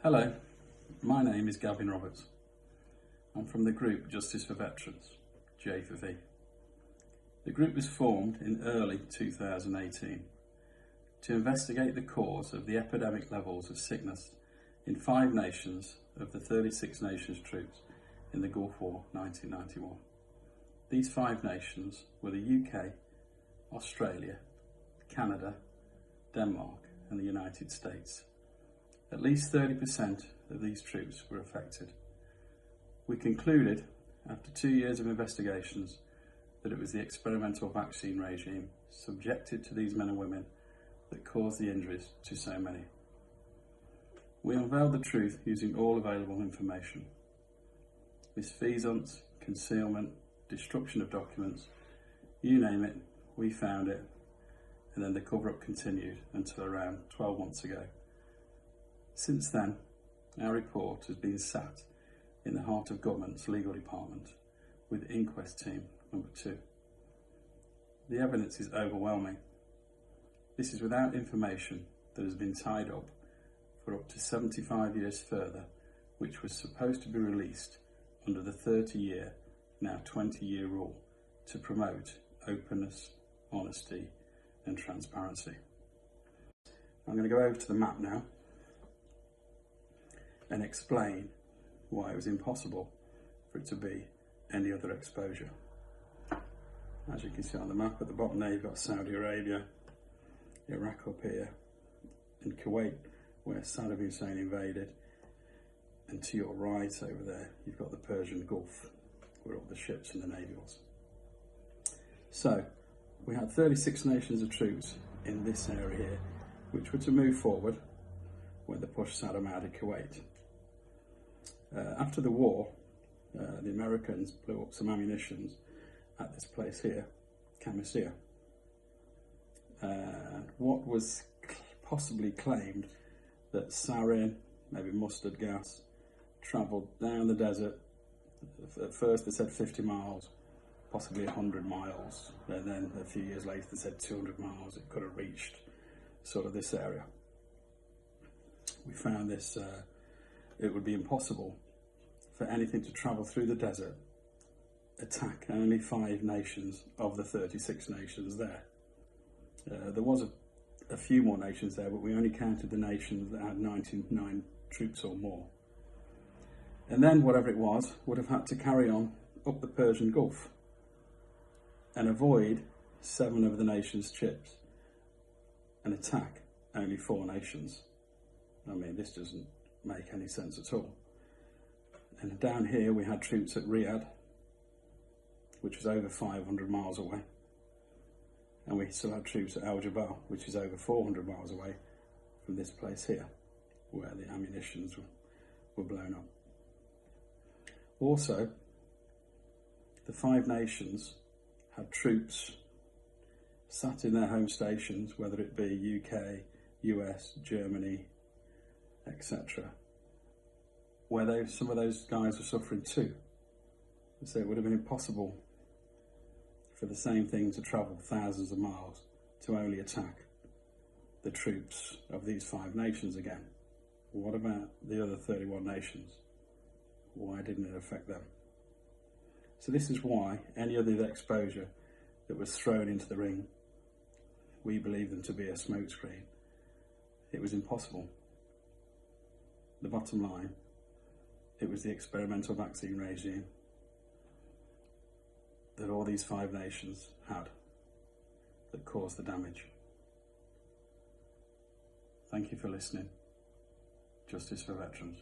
Hello, my name is Gavin Roberts. I'm from the group Justice for Veterans, J4V. The group was formed in early 2018 to investigate the cause of the epidemic levels of sickness in 5 nations of the 36 nations troops in the Gulf War 1991. These 5 nations were the UK, Australia, Canada, Denmark and the United States. At least 30% of these troops were affected. We concluded, after 2 years of investigations, that it was the experimental vaccine regime subjected to these men and women that caused the injuries to so many. We unveiled the truth using all available information. Misfeasance, concealment, destruction of documents, you name it, we found it, and then the cover-up continued until around 12 months ago. Since then, our report has been sat in the heart of government's legal department with Inquest Team number 2. The evidence is overwhelming. This is without information that has been tied up for up to 75 years further, which was supposed to be released under the 30-year, now 20-year rule to promote openness, honesty and transparency. I'm going to go over to the map now and explain why it was impossible for it to be any other exposure. As you can see on the map at the bottom there, you've got Saudi Arabia, Iraq up here, and Kuwait, where Saddam Hussein invaded, and to your right over there, you've got the Persian Gulf, where all the ships and the navy was. So, we had 36 nations of troops in this area here, which were to move forward when they pushed Saddam out of Kuwait. After the war, the Americans blew up some ammunition at this place here, Qamishli. What was possibly claimed that sarin, maybe mustard gas, travelled down the desert. At first they said 50 miles, possibly 100 miles, and then a few years later they said 200 miles. It could have reached sort of this area. We found this, it would be impossible for anything to travel through the desert, attack only 5 nations of the 36 nations there. There was a few more nations there, but we only counted the nations that had 99 troops or more. And then whatever it was would have had to carry on up the Persian Gulf and avoid 7 of the nation's ships and attack only 4 nations. I mean, this doesn't make any sense at all. And down here we had troops at Riyadh, which was over 500 miles away. And we still had troops at Al Jabal, which is over 400 miles away from this place here, where the ammunitions were blown up. Also, the 5 nations had troops sat in their home stations, whether it be UK, US, Germany, etc., where some of those guys were suffering too. So it would have been impossible for the same thing to travel thousands of miles to only attack the troops of these 5 nations again. What about the other 31 nations? Why didn't it affect them? So this is why any other exposure that was thrown into the ring, we believe them to be a smokescreen. It was impossible. The bottom line, it was the experimental vaccine regime that all these 5 nations had that caused the damage. Thank you for listening. Justice for Veterans.